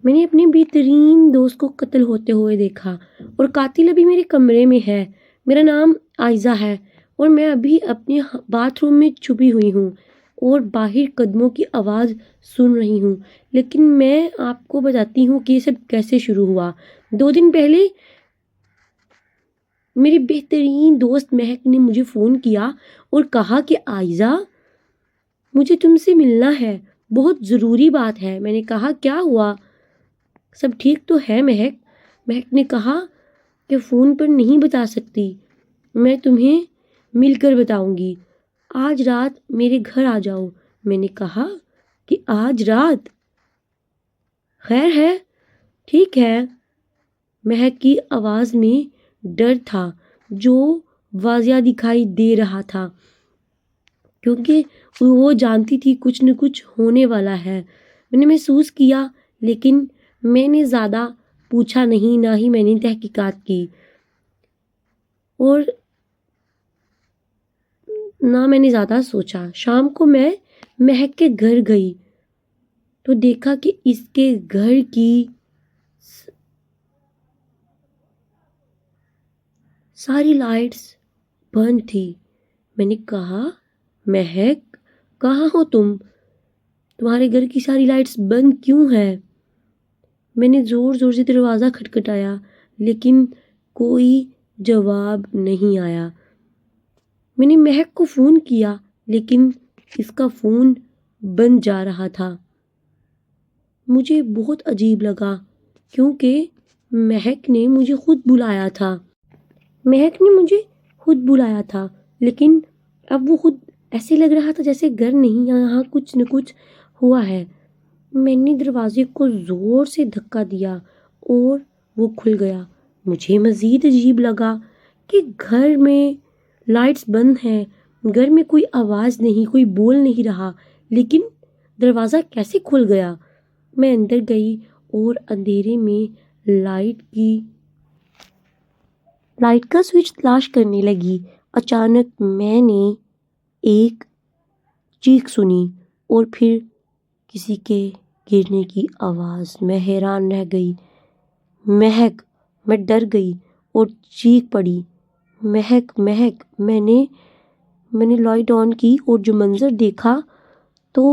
میں نے اپنے بہترین دوست کو قتل ہوتے ہوئے دیکھا اور قاتل ابھی میرے کمرے میں ہے۔ میرا نام عائزہ ہے اور میں ابھی اپنے باتھ روم میں چھپی ہوئی ہوں اور باہر قدموں کی آواز سن رہی ہوں۔ لیکن میں آپ کو بتاتی ہوں کہ یہ سب کیسے شروع ہوا۔ 2 دن پہلے میری بہترین دوست مہک نے مجھے فون کیا اور کہا کہ عائزہ مجھے تم سے ملنا ہے، بہت ضروری بات ہے۔ میں نے کہا کیا ہوا؟ سب ٹھیک تو ہے مہک؟ مہک نے کہا کہ فون پر نہیں بتا سکتی، میں تمہیں مل کر بتاؤں گی، آج رات میرے گھر آ جاؤ۔ میں نے کہا کہ آج رات؟ خیر ہے، ٹھیک ہے۔ مہک کی آواز میں ڈر تھا جو واضح دکھائی دے رہا تھا کیونکہ وہ جانتی تھی کچھ نہ کچھ ہونے والا ہے۔ میں نے محسوس کیا، لیکن میں نے زیادہ پوچھا نہیں، نہ ہی میں نے تحقیقات کی اور نہ میں نے زیادہ سوچا۔ شام کو میں مہک کے گھر گئی تو دیکھا کہ اس کے گھر کی ساری لائٹس بند تھی۔ میں نے کہا مہک کہاں ہو تم؟ تمہارے گھر کی ساری لائٹس بند کیوں ہے؟ میں نے زور زور سے دروازہ کھٹکھٹایا لیکن کوئی جواب نہیں آیا۔ میں نے مہک کو فون کیا لیکن اس کا فون بند جا رہا تھا۔ مجھے بہت عجیب لگا کیونکہ مہک نے مجھے خود بلایا تھا۔ لیکن اب وہ خود ایسے لگ رہا تھا جیسے گھر نہیں، یہاں کچھ نہ کچھ ہوا ہے۔ میں نے دروازے کو زور سے دھکا دیا اور وہ کھل گیا۔ مجھے مزید عجیب لگا کہ گھر میں لائٹس بند ہیں، گھر میں کوئی آواز نہیں، کوئی بول نہیں رہا، لیکن دروازہ کیسے کھل گیا؟ میں اندر گئی اور اندھیرے میں لائٹ کا سوئچ تلاش کرنے لگی۔ اچانک میں نے ایک چیخ سنی اور پھر کسی کے گرنے کی آواز۔ میں حیران رہ گئی۔ مہک! میں ڈر گئی اور چیخ پڑی، مہک مہک! میں نے لائٹ آن کی اور جو منظر دیکھا تو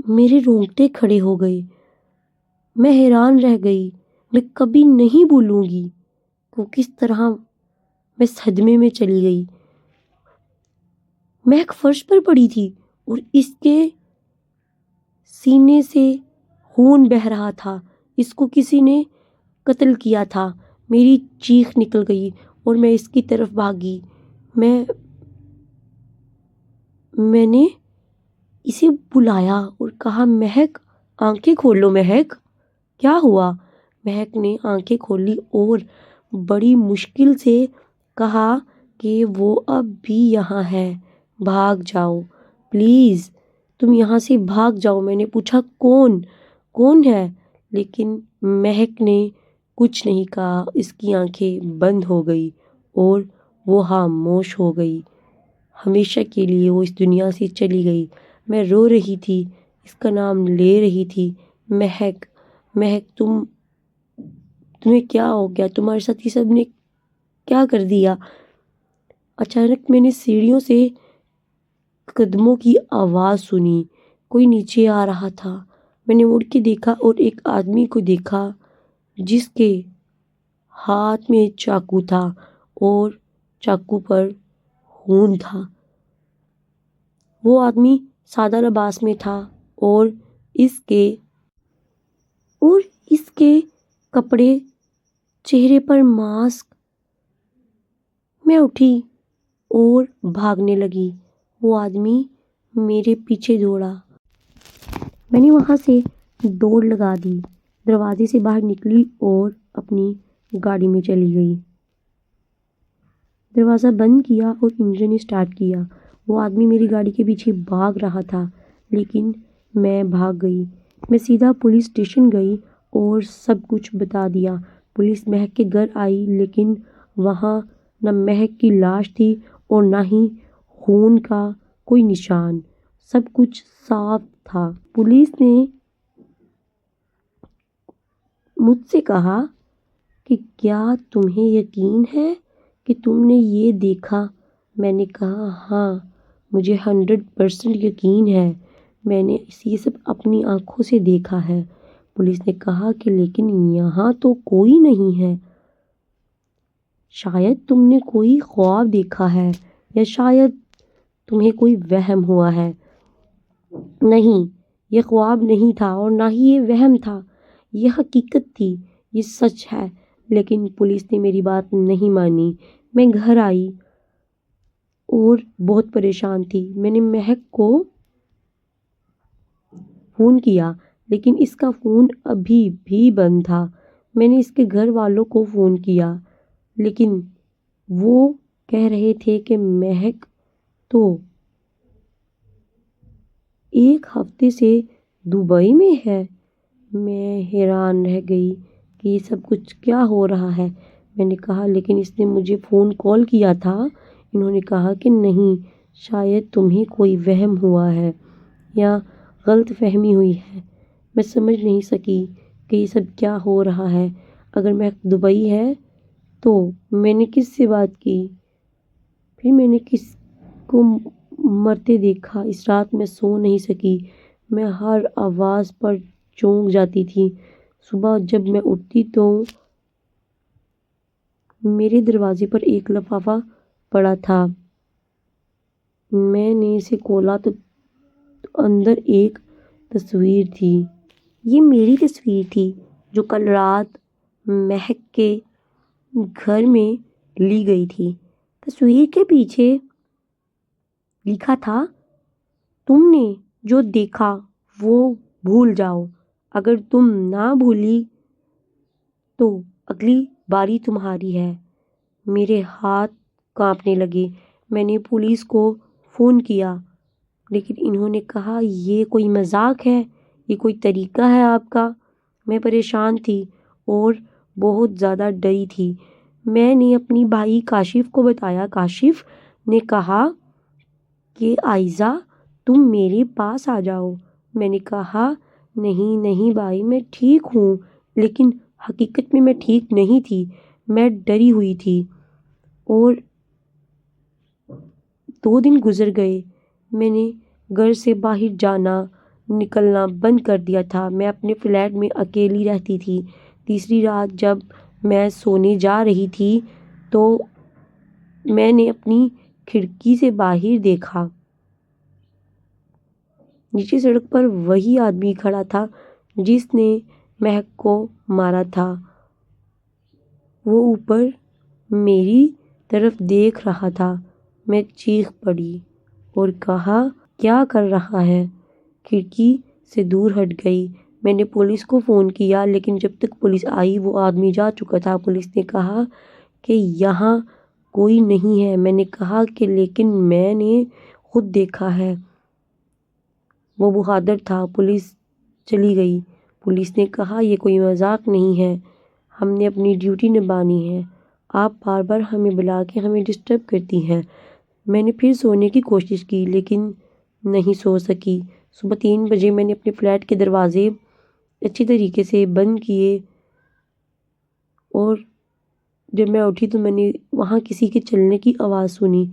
میرے رونگٹے کھڑے ہو گئے۔ میں حیران رہ گئی۔ میں کبھی نہیں بھولوں گی وہ کس طرح میں صدمے میں چلی گئی۔ مہک فرش پر پڑی تھی اور اس کے سینے سے خون بہہ رہا تھا۔ اس کو کسی نے قتل کیا تھا۔ میری چیخ نکل گئی اور میں اس کی طرف بھاگی۔ میں نے اسے بلایا اور کہا مہک آنکھیں کھولو مہک! کیا ہوا؟ مہک نے آنکھیں کھولی اور بڑی مشکل سے کہا کہ وہ اب بھی یہاں ہے۔ بھاگ جاؤ پلیز، تم یہاں سے بھاگ جاؤ۔ میں نے پوچھا کون ہے؟ لیکن مہک نے کچھ نہیں کہا۔ اس کی آنکھیں بند ہو گئی اور وہ خاموش ہو گئی۔ ہمیشہ کے لیے وہ اس دنیا سے چلی گئی۔ میں رو رہی تھی، اس کا نام لے رہی تھی، مہک مہک! تمہیں کیا ہو گیا؟ تمہارے ساتھ یہ سب نے کیا کر دیا؟ اچانک میں نے سیڑھیوں سے قدموں کی آواز سنی، کوئی نیچے آ رہا تھا۔ میں نے مڑ کے دیکھا اور ایک آدمی کو دیکھا جس کے ہاتھ میں چاقو تھا اور چاقو پر خون تھا۔ وہ آدمی سادہ لباس میں تھا اور اس کے کپڑے، چہرے پر ماسک۔ میں اٹھی اور بھاگنے لگی۔ وہ آدمی میرے پیچھے دوڑا۔ میں نے وہاں سے دوڑ لگا دی، دروازے سے باہر نکلی اور اپنی گاڑی میں چلی گئی۔ دروازہ بند کیا اور انجن اسٹارٹ کیا۔ وہ آدمی میری گاڑی کے پیچھے بھاگ رہا تھا لیکن میں بھاگ گئی۔ میں سیدھا پولیس اسٹیشن گئی اور سب کچھ بتا دیا۔ پولیس مہک کے گھر آئی لیکن وہاں نہ مہک کی لاش تھی اور نہ ہی خون کا کوئی نشان۔ سب کچھ صاف تھا۔ پولیس نے مجھ سے کہا کہ کیا تمہیں یقین ہے کہ تم نے یہ دیکھا؟ میں نے کہا ہاں، مجھے 100% یقین ہے، میں نے یہ سب اپنی آنکھوں سے دیکھا ہے۔ پولیس نے کہا کہ لیکن یہاں تو کوئی نہیں ہے، شاید تم نے کوئی خواب دیکھا ہے یا شاید تمہیں کوئی وہم ہوا ہے۔ نہیں، یہ خواب نہیں تھا اور نہ ہی یہ وہم تھا، یہ حقیقت تھی، یہ سچ ہے۔ لیکن پولیس نے میری بات نہیں مانی۔ میں گھر آئی اور بہت پریشان تھی۔ میں نے مہک کو فون کیا لیکن اس کا فون ابھی بھی بند تھا۔ میں نے اس کے گھر والوں کو فون کیا لیکن وہ کہہ رہے تھے کہ مہک تو 1 ہفتے سے دبئی میں ہے۔ میں حیران رہ گئی کہ یہ سب کچھ کیا ہو رہا ہے۔ میں نے کہا لیکن اس نے مجھے فون کال کیا تھا۔ انہوں نے کہا کہ نہیں، شاید تمہیں کوئی وہم ہوا ہے یا غلط فہمی ہوئی ہے۔ میں سمجھ نہیں سکی کہ یہ سب کیا ہو رہا ہے۔ اگر مہک دبئی ہے تو میں نے کس سے بات کی؟ پھر میں نے کس کو مرتے دیکھا؟ اس رات میں سو نہیں سکی، میں ہر آواز پر چونک جاتی تھی۔ صبح جب میں اٹھتی تو میرے دروازے پر ایک لفافہ پڑا تھا۔ میں نے اسے کھولا تو اندر ایک تصویر تھی۔ یہ میری تصویر تھی جو کل رات مہک کے گھر میں لی گئی تھی۔ تصویر کے پیچھے لکھا تھا تم نے جو دیکھا وہ بھول جاؤ، اگر تم نہ بھولی تو اگلی باری تمہاری ہے۔ میرے ہاتھ کانپنے لگے۔ میں نے پولیس کو فون کیا لیکن انہوں نے کہا یہ کوئی مذاق ہے، یہ کوئی طریقہ ہے آپ کا؟ میں پریشان تھی اور بہت زیادہ ڈری تھی۔ میں نے اپنی بھائی کاشف کو بتایا۔ کاشف نے کہا کہ عائزہ تم میرے پاس آ جاؤ۔ میں نے کہا نہیں نہیں بھائی، میں ٹھیک ہوں۔ لیکن حقیقت میں ٹھیک نہیں تھی، میں ڈری ہوئی تھی۔ اور 2 دن گزر گئے۔ میں نے گھر سے باہر جانا نکلنا بند کر دیا تھا۔ میں اپنے فلیٹ میں اکیلی رہتی تھی۔ تیسری رات جب میں سونے جا رہی تھی تو میں نے اپنی کھڑکی سے باہر دیکھا۔ نیچے سڑک پر وہی آدمی کھڑا تھا جس نے مہک کو مارا تھا۔ وہ اوپر میری طرف دیکھ رہا تھا۔ میں چیخ پڑی اور کہا کیا کر رہا ہے؟ کھڑکی سے دور ہٹ گئی۔ میں نے پولیس کو فون کیا لیکن جب تک پولیس آئی وہ آدمی جا چکا تھا۔ پولیس نے کہا کہ یہاں کوئی نہیں ہے۔ میں نے کہا کہ لیکن میں نے خود دیکھا ہے، وہ بہادر تھا۔ پولیس چلی گئی۔ پولیس نے کہا یہ کوئی مذاق نہیں ہے، ہم نے اپنی ڈیوٹی نبھانی ہے، آپ بار بار ہمیں بلا کے ہمیں ڈسٹرب کرتی ہیں۔ میں نے پھر سونے کی کوشش کی لیکن نہیں سو سکی۔ صبح 3 بجے میں نے اپنے فلیٹ کے دروازے اچھی طریقے سے بند کیے اور جب میں اٹھی تو میں نے وہاں کسی کے چلنے کی آواز سنی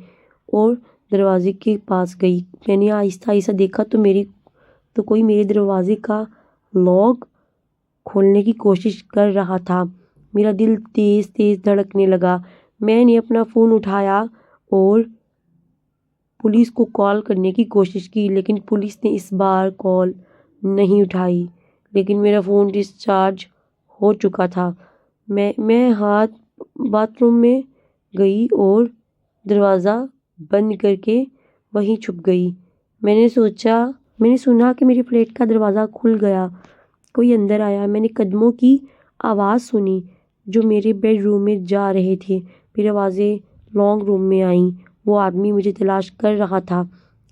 اور دروازے کے پاس گئی۔ میں نے آہستہ آہستہ دیکھا تو کوئی میرے دروازے کا لاک کھولنے کی کوشش کر رہا تھا۔ میرا دل تیز تیز دھڑکنے لگا۔ میں نے اپنا فون اٹھایا اور پولیس کو کال کرنے کی کوشش کی لیکن پولیس نے اس بار کال نہیں اٹھائی۔ لیکن میرا فون ڈسچارج ہو چکا تھا۔ میں باتھ روم میں گئی اور دروازہ بند کر کے وہیں چھپ گئی۔ میں نے سنا کہ میرے فلیٹ کا دروازہ کھل گیا، کوئی اندر آیا۔ میں نے قدموں کی آواز سنی جو میرے بیڈ روم میں جا رہے تھے۔ پھر آوازیں لانگ روم میں آئیں۔ وہ آدمی مجھے تلاش کر رہا تھا۔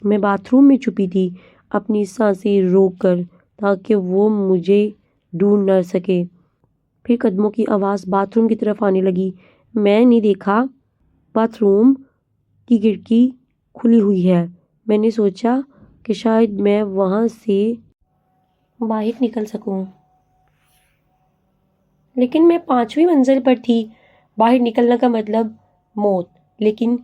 میں باتھ روم میں چھپی تھی اپنی سانسیں روک کر تاکہ وہ مجھے ڈھونڈ نہ سکے۔ پھر قدموں کی آواز باتھ روم کی طرف آنے لگی۔ میں نے دیکھا باتھ روم کی کھڑکی کھلی ہوئی ہے۔ میں نے سوچا کہ شاید میں وہاں سے باہر نکل سکوں۔ لیکن میں 5ویں منزل پر تھی۔ باہر نکلنا کا مطلب موت، لیکن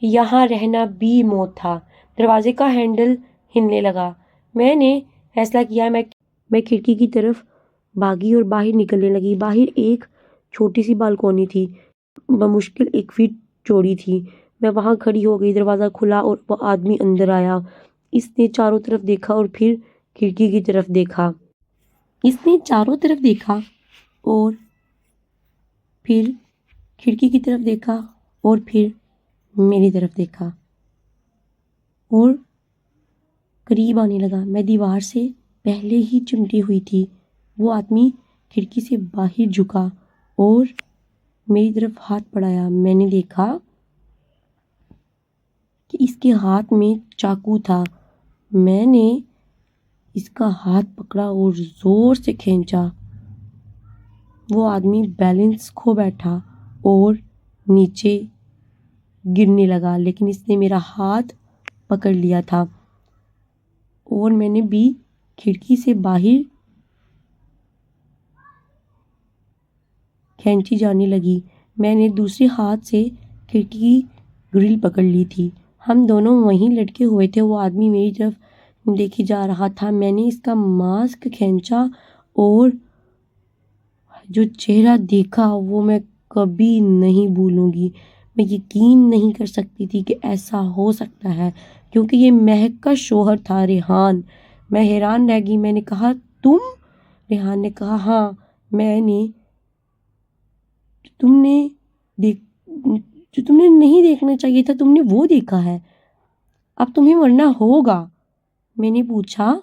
یہاں رہنا بھی موت تھا۔ دروازے کا ہینڈل ہلنے لگا۔ میں نے فیصلہ کیا، میں کھڑکی کی طرف بھاگی اور باہر نکلنے لگی۔ باہر ایک چھوٹی سی بالکونی تھی، بمشکل 1 فٹ چوڑی تھی۔ میں وہاں کھڑی ہو گئی۔ دروازہ کھلا اور وہ آدمی اندر آیا۔ اس نے چاروں طرف دیکھا اور پھر کھڑکی کی طرف دیکھا۔ اس نے چاروں طرف دیکھا اور پھر کھڑکی کی طرف دیکھا اور پھر میری طرف دیکھا اور قریب آنے لگا۔ میں دیوار سے پہلے ہی چمٹی ہوئی تھی۔ وہ آدمی کھڑکی سے باہر جھکا اور میری طرف ہاتھ بڑھایا۔ میں نے دیکھا کہ اس کے ہاتھ میں چاقو تھا۔ میں نے اس کا ہاتھ پکڑا اور زور سے کھینچا۔ وہ آدمی بیلنس کھو بیٹھا اور نیچے گرنے لگا، لیکن اس نے میرا ہاتھ پکڑ لیا تھا اور میں نے بھی کھڑکی سے باہر کھینچی جانے لگی۔ میں نے دوسرے ہاتھ سے کھڑکی کی گرل پکڑ لی تھی۔ ہم دونوں وہیں لٹکے ہوئے تھے۔ وہ آدمی میری طرف دیکھے جا رہا تھا۔ میں نے اس کا ماسک کھینچا اور جو چہرہ دیکھا وہ میں کبھی نہیں بھولوں گی۔ میں یقین نہیں کر سکتی تھی کہ ایسا ہو سکتا ہے، کیونکہ یہ مہک کا شوہر تھا، ریحان۔ میں حیران رہ گئی۔ میں نے کہا، تم؟ ریحان نے کہا، ہاں، میں نے جو تم نے نہیں دیکھنا چاہیے تھا تم نے وہ دیکھا ہے۔ اب تمہیں مرنا ہوگا۔ میں نے پوچھا،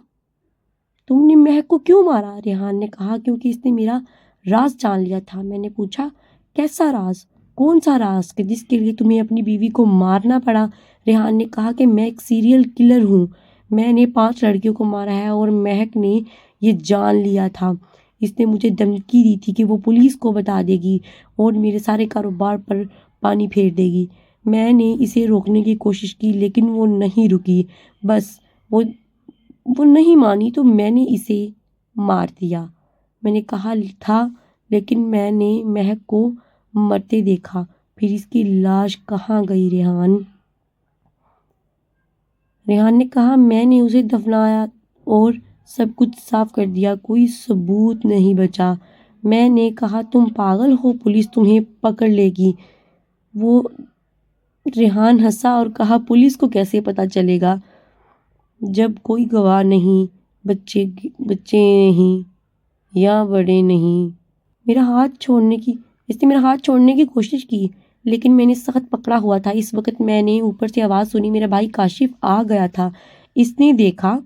تم نے مہک کو کیوں مارا؟ ریحان نے کہا، کیونکہ اس نے میرا راز جان لیا تھا۔ میں نے پوچھا، کیسا راز؟ کون سا راز کہ جس کے لیے تمہیں اپنی بیوی کو مارنا پڑا؟ ریحان نے کہا کہ میں ایک سیریل کلر ہوں۔ میں نے 5 لڑکیوں کو مارا ہے اور مہک نے یہ جان لیا تھا۔ اس نے مجھے دھمکی دی تھی کہ وہ پولیس کو بتا دے گی اور میرے سارے کاروبار پر پانی پھیر دے گی۔ میں نے اسے روکنے کی کوشش کی لیکن وہ نہیں رکی۔ بس وہ نہیں مانی تو میں نے اسے مار دیا۔ میں نے کہا تھا لیکن میں نے مہک کو مرتے دیکھا۔ پھر اس کی لاش کہاں گئی ریحان؟ ریحان نے کہا، میں نے اسے دفنایا اور سب کچھ صاف کر دیا، کوئی ثبوت نہیں بچا۔ میں نے کہا، تم پاگل ہو، پولیس تمہیں پکڑ لے گی۔ وہ ریحان ہنسا اور کہا، پولیس کو کیسے پتہ چلے گا جب کوئی گواہ نہیں، بچے نہیں یا بڑے نہیں۔ اس نے میرا ہاتھ چھوڑنے کی کوشش کی لیکن میں نے سخت پکڑا ہوا تھا۔ اس وقت میں نے اوپر سے آواز سنی۔ میرا بھائی کاشف آ گیا تھا۔ اس نے دیکھا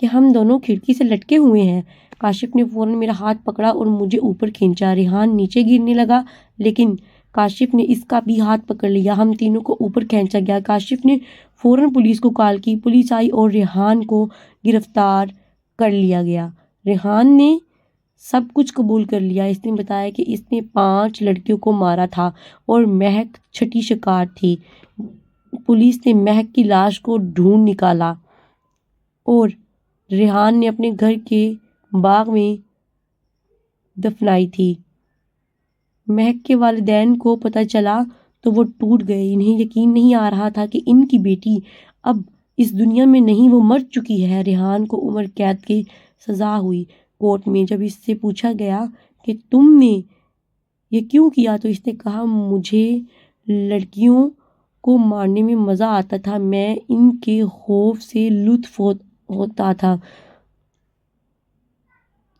کہ ہم دونوں کھڑکی سے لٹکے ہوئے ہیں۔ کاشف نے فوراً میرا ہاتھ پکڑا اور مجھے اوپر کھینچا۔ ریحان نیچے گرنے لگا لیکن کاشف نے اس کا بھی ہاتھ پکڑ لیا۔ ہم تینوں کو اوپر کھینچا گیا۔ کاشف نے فوراً پولیس کو کال کی۔ پولیس آئی اور ریحان کو گرفتار کر لیا گیا۔ ریحان نے سب کچھ قبول کر لیا۔ اس نے بتایا کہ اس نے 5 لڑکیوں کو مارا تھا اور مہک 6ٹھی شکار تھی۔ پولیس نے مہک کی لاش کو ڈھونڈ نکالا اور ریحان نے اپنے گھر کے باغ میں دفنائی تھی۔ مہک کے والدین کو پتہ چلا تو وہ ٹوٹ گئے۔ انہیں یقین نہیں آ رہا تھا کہ ان کی بیٹی اب اس دنیا میں نہیں، وہ مر چکی ہے۔ ریحان کو عمر قید کی سزا ہوئی۔ کورٹ میں جب اس سے پوچھا گیا کہ تم نے یہ کیوں کیا تو اس نے کہا، مجھے لڑکیوں کو مارنے میں مزہ آتا تھا، میں ان کے خوف سے لطف ہوتا تھا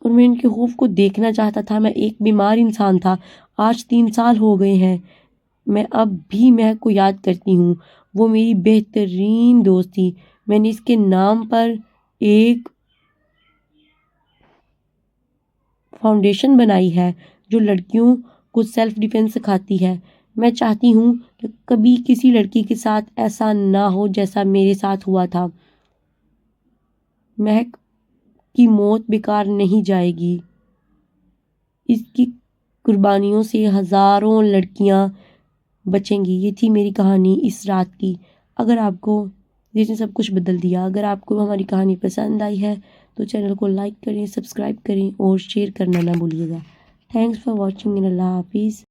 اور میں ان کے خوف کو دیکھنا چاہتا تھا۔ میں ایک بیمار انسان تھا۔ آج 3 سال ہو گئے ہیں۔ میں اب بھی مہک کو یاد کرتی ہوں۔ وہ میری بہترین دوست تھی۔ میں نے اس کے نام پر ایک فاؤنڈیشن بنائی ہے جو لڑکیوں کو سیلف ڈیفینس سکھاتی ہے۔ میں چاہتی ہوں کہ کبھی کسی لڑکی کے ساتھ ایسا نہ ہو جیسا میرے ساتھ ہوا تھا۔ مہک کی موت بیکار نہیں جائے گی۔ اس کی قربانیوں سے ہزاروں لڑکیاں بچیں گی۔ یہ تھی میری کہانی اس رات کی۔ اگر آپ کو جس نے سب کچھ بدل دیا، اگر آپ کو ہماری کہانی پسند آئی ہے تو چینل کو لائک کریں، سبسکرائب کریں اور شیئر کرنا نہ بھولیے گا۔ تھینکس فار واچنگ، اللہ حافظ.